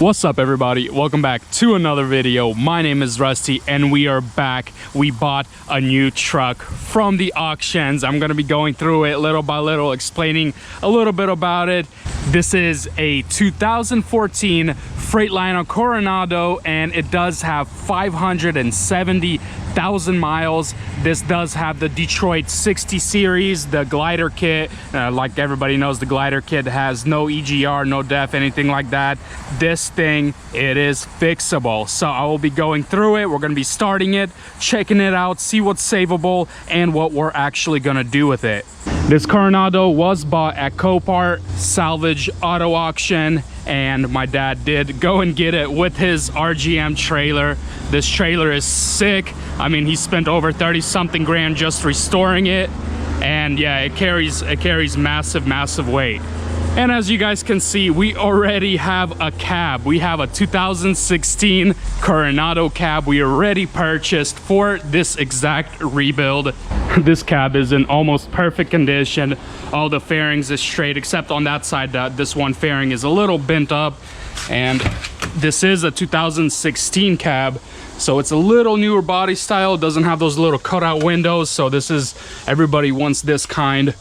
What's up, everybody? Welcome back to another video. My name is Rusty and we are back. We bought a new truck from the auctions. I'm gonna be going through it little by little, explaining a little bit about it. This is a 2014 Freightliner Coronado and it does have 570,000 miles. This does have the Detroit 60 series, the glider kit. Like everybody knows, the glider kit has no EGR, no def, anything like that. This thing, it is fixable. So I will be going through it. We're going to be starting it, checking it out, see what's savable and what we're actually going to do with it. This Coronado was bought at Copart salvage auto auction, and my dad did go and get it with his RGM trailer. This trailer is sick. I mean, he spent over 30 something grand just restoring it, and yeah, it carries massive weight. And as you guys can see, we already have a cab. We have a 2016 Coronado cab we already purchased for this exact rebuild. This cab is in almost perfect condition. All the fairings is straight, except on that side, this one fairing is a little bent up. And this is a 2016 cab, so it's a little newer body style. It doesn't have those little cutout windows. So this is, everybody wants this kind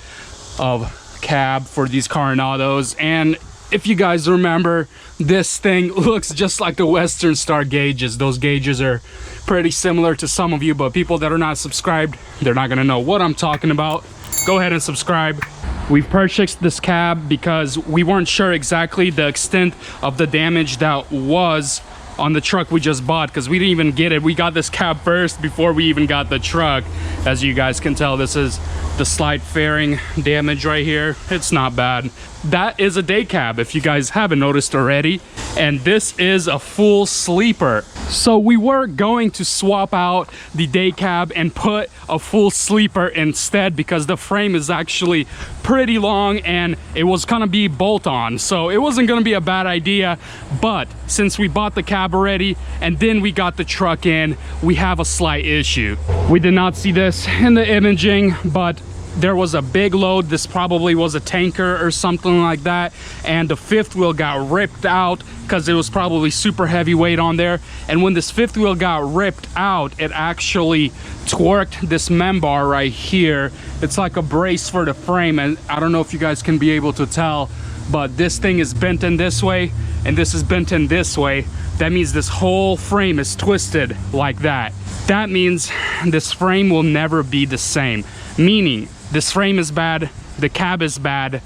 of cab for these Coronados. And if you guys remember, this thing looks just like the Western Star gauges. Those gauges are pretty similar to some of you, but people that are not subscribed, they're not gonna know what I'm talking about. Go ahead and subscribe. We've purchased this cab because we weren't sure exactly the extent of the damage that was on the truck we just bought, because we didn't even get it. We got this cab first before we even got the truck. As you guys can tell, this is the slight fairing damage right here. It's not bad. That is a day cab, if you guys haven't noticed already, and this is a full sleeper. So we were going to swap out the day cab and put a full sleeper instead, because the frame is actually pretty long and it was gonna be bolt-on, so it wasn't gonna be a bad idea. But since we bought the cab already and then we got the truck in, we have a slight issue. We did not see this in the imaging, but there was a big load. This probably was a tanker or something like that, and the fifth wheel got ripped out because it was probably super heavy weight on there. And when this fifth wheel got ripped out, it actually torqued this member right here. It's like a brace for the frame, and I don't know if you guys can be able to tell, but this thing is bent in this way and this is bent in this way. That means this whole frame is twisted like that. That means this frame will never be the same, meaning this frame is bad, the cab is bad.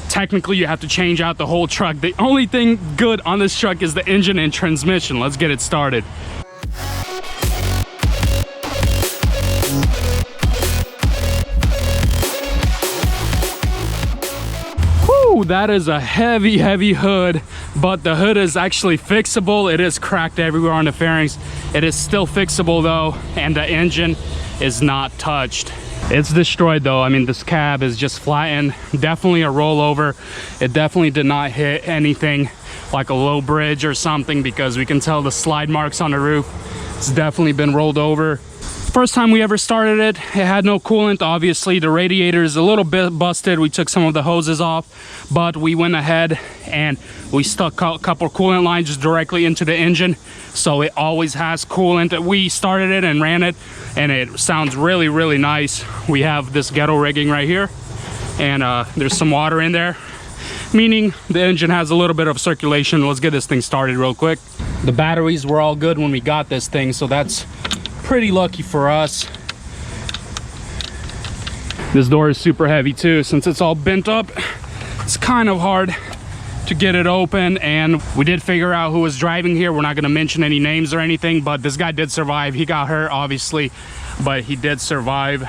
Technically, you have to change out the whole truck. The only thing good on this truck is the engine and transmission. Let's get it started. Whew, that is a heavy hood, but the hood is actually fixable. It is cracked everywhere on the fairings. It is still fixable though, and the engine is not touched. It's destroyed though. I mean, this cab is just flattened. Definitely a rollover. It definitely did not hit anything like a low bridge or something, because we can tell the slide marks on the roof. It's definitely been rolled over. First time we ever started it, it had no coolant. Obviously, the radiator is a little bit busted. We took some of the hoses off, but we went ahead and we stuck a couple coolant lines just directly into the engine, so it always has coolant. We started it and ran it, and it sounds really nice. We have this ghetto rigging right here, and there's some water in there, meaning the engine has a little bit of circulation. Let's get this thing started real quick. The batteries were all good when we got this thing, so that's pretty lucky for us. This door is super heavy too. Since it's all bent up, it's kind of hard to get it open. And we did figure out who was driving here. We're not going to mention any names or anything, but this guy did survive. He got hurt obviously, but he did survive.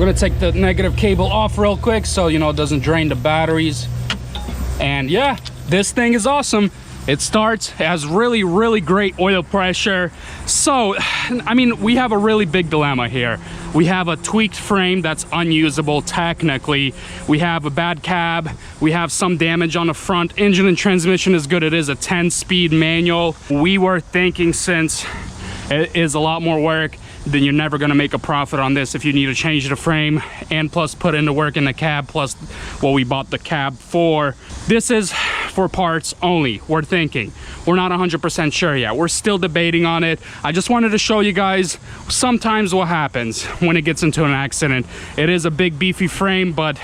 gonna take the negative cable off real quick so you know it doesn't drain the batteries. And yeah, this thing is awesome. It starts, it has really great oil pressure. So I mean, we have a really big dilemma here. We have a tweaked frame that's unusable technically. We have a bad cab. We have some damage on the front. Engine and transmission is good. It is a 10-speed manual. We were thinking, since it is a lot more work, then you're never going to make a profit on this if you need to change the frame and plus put in the work in the cab, plus what we bought the cab for. This is for parts only, we're thinking. We're not 100% sure yet. We're still debating on it. I just wanted to show you guys sometimes what happens when it gets into an accident. It is a big beefy frame, but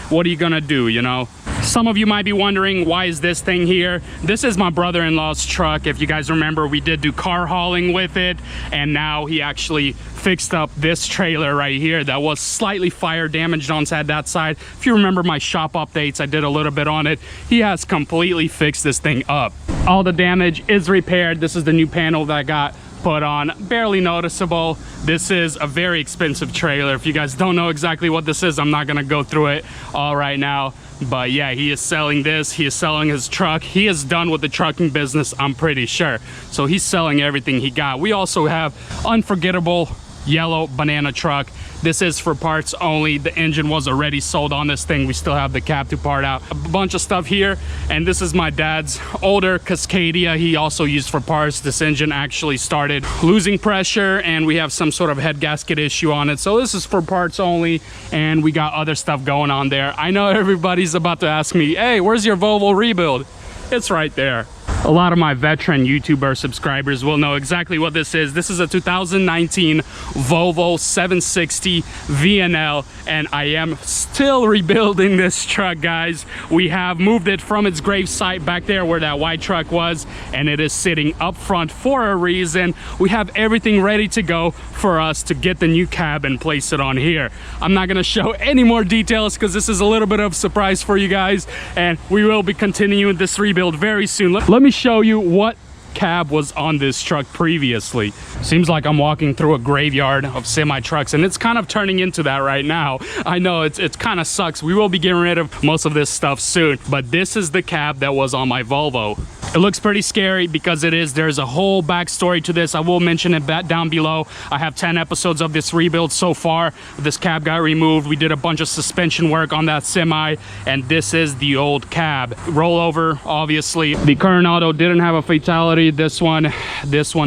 what are you gonna do, you know? Some of you might be wondering, why is this thing here? This is my brother-in-law's truck. If you guys remember, we did do car hauling with it, and now he actually fixed up this trailer right here that was slightly fire damaged on that side. If you remember my shop updates, I did a little bit on it. He has completely fixed this thing up. All the damage is repaired. This is the new panel that I got put on, barely noticeable. This is a very expensive trailer. If you guys don't know exactly what this is, I'm not gonna go through it all right now. But yeah, he is selling this. He is selling his truck. He is done with the trucking business, I'm pretty sure. So he's selling everything he got. We also have unforgettable yellow banana truck. This is for parts only. The engine was already sold on this thing. We still have the cab to part out. A bunch of stuff here. And this is my dad's older Cascadia. He also used for parts. This engine actually started losing pressure, and we have some sort of head gasket issue on it. So this is for parts only, and we got other stuff going on there. I know everybody's about to ask me, hey, where's your Volvo rebuild? It's right there. A lot of my veteran YouTuber subscribers will know exactly what this is. This is a 2019 Volvo 760 VNL, and I am still rebuilding this truck, guys. We have moved it from its grave site back there where that white truck was, and it is sitting up front for a reason. We have everything ready to go for us to get the new cab and place it on here. I'm not gonna show any more details because this is a little bit of a surprise for you guys, and we will be continuing this rebuild very soon. Let me show you what cab was on this truck previously. Seems like I'm walking through a graveyard of semi trucks, and it's kind of turning into that right now. I know it kind of sucks. We will be getting rid of most of this stuff soon, but this is the cab that was on my Volvo. It looks pretty scary because there's a whole backstory to this. I will mention it down below. I have 10 episodes of this rebuild so far. This cab got removed. We did a bunch of suspension work on that semi, and this is the old cab. Rollover, obviously. The Coronado didn't have a fatality. This one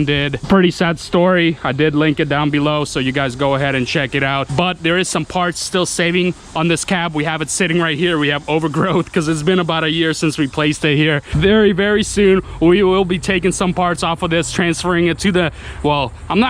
did. Pretty sad story. I did link it down below, so you guys go ahead and check it out. But there is some parts still saving on this cab. We have it sitting right here. We have overgrowth because it's been about a year since we placed it here. Very soon we will be taking some parts off of this, transferring it to the, well, I'm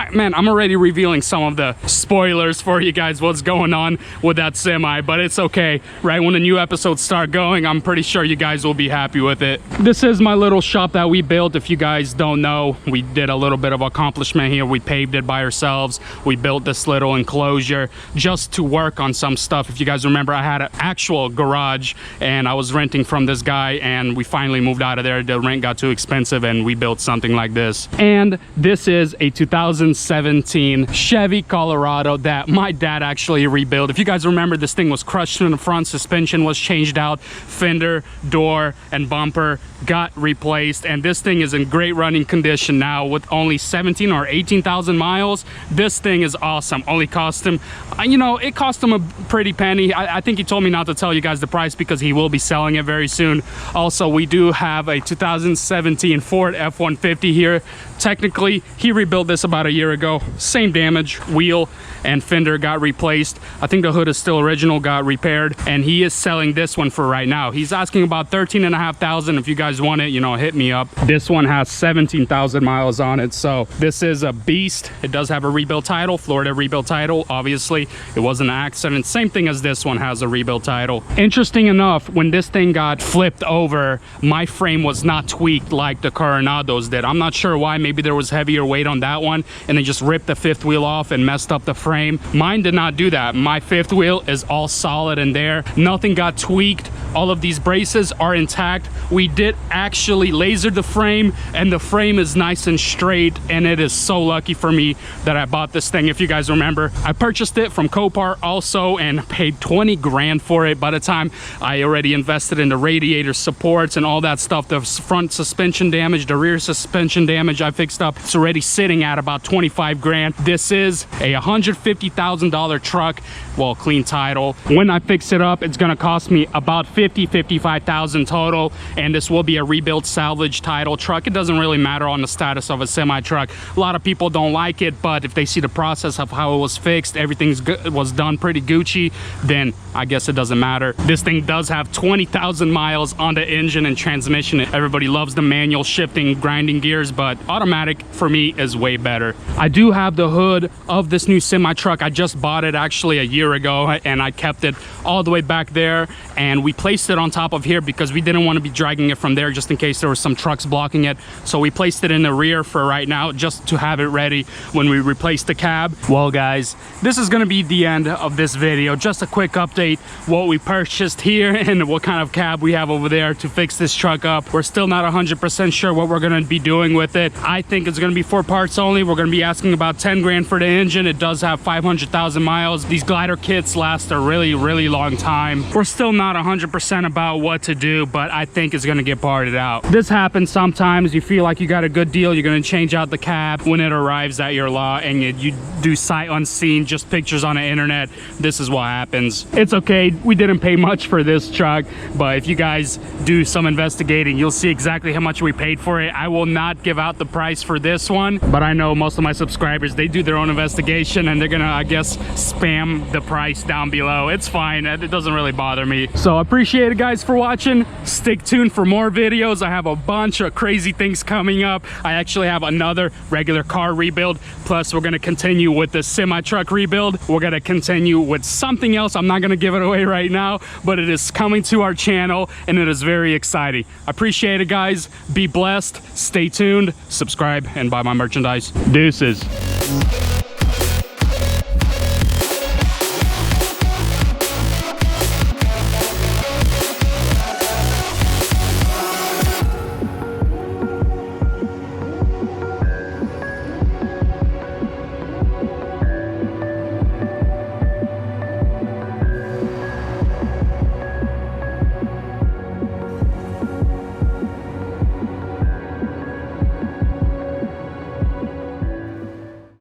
already revealing some of the spoilers for you guys, what's going on with that semi, but it's okay. Right when the new episodes start going, I'm pretty sure you guys will be happy with it. This is my little shop that we built. If you guys don't know, we did a little bit of accomplishment here. We paved it by ourselves. We built this little enclosure just to work on some stuff. If you guys remember, I had an actual garage and I was renting from this guy, and we finally moved out of there. The rent got too expensive and we built something like this. And this is a 2017 Chevy Colorado that my dad actually rebuilt. If you guys remember, this thing was crushed in the front, suspension was changed out, fender, door, and bumper got replaced, and this thing is in great running condition now with only 17 or 18,000 miles. This thing is awesome. Only cost him, you know, it cost him a pretty penny. I think he told me not to tell you guys the price because he will be selling it very soon. Also, we do have a 2017 Ford F-150 here. Technically, he rebuilt this about a year ago. Same damage, wheel and fender got replaced. I think the hood is still original, got repaired, and he is selling this one for right now. He's asking about 13,500. If you guys want it, you know, hit me up. This one has 17,000 miles on it, so this is a beast. It does have a rebuild title, Florida rebuild title. Obviously, it was an accident. Same thing as this one has a rebuild title. Interesting enough, when this thing got flipped over, my frame was not tweaked like the Coronados did. I'm not sure why. Maybe there was heavier weight on that one, and they just ripped the fifth wheel off and messed up the frame. Mine did not do that. My fifth wheel is all solid in there. Nothing got tweaked All of these braces are intact. We did actually laser the frame, and the frame is nice and straight, and it is so lucky for me that I bought this thing. If you guys remember, I purchased it from Copart also and paid 20 grand for it. By the time I already invested in the radiator supports and all that stuff, the front suspension damage, the rear suspension damage I fixed up, it's already sitting at about 25 grand. This is a $150,000 truck, well, clean title. When I fix it up, it's gonna cost me about $55,000 total, and this will be a rebuilt salvage title truck. It doesn't really matter on the status of a semi truck. A lot of people don't like it, but if they see the process of how it was fixed, everything was done pretty Gucci, then I guess it doesn't matter. This thing does have 20,000 miles on the engine and transmission. Everybody loves the manual shifting, grinding gears, but automatic for me is way better. I do have the hood of this new semi truck. I just bought it actually a year ago, and I kept it all the way back there, and we placed it on top of here because we didn't want to be dragging it from there just in case there were some trucks blocking it. So we placed it in the rear for right now, just to have it ready when we replace the cab. Well guys, this is going to be the end of this video. Just a quick update what we purchased here and what kind of cab we have over there to fix this truck up. We're still not 100% sure what we're going to be doing with it. I think it's going to be for parts only. We're going to be asking about 10 grand for the engine. It does have 500,000 miles. These glider kits last a really long time. We're still not 100% about what to do, but I think it's going to get parted out. This happens sometimes. You feel like you got a good deal, you're going to change out the cab when it arrives at your lot, and you do sight unseen, just pictures on the internet. This is what happens. It's okay, we didn't pay much for this truck, but if you guys do some investigating, you'll see exactly how much we paid for it. I will not give out the price for this one, but I know most of my subscribers, they do their own investigation, and they're gonna, I guess, spam the price down below. It's fine, it doesn't really bother me. So I appreciate it guys for watching. Stick tuned for more videos. I have a bunch of crazy things coming up. I actually have another regular car rebuild, plus we're gonna continue with the semi truck rebuild. We're gonna continue with something else. I'm not gonna give it away right now, but it is coming to our channel, and it is very exciting. I appreciate it guys. Be blessed, stay tuned, subscribe, and buy my merchandise. Deuces.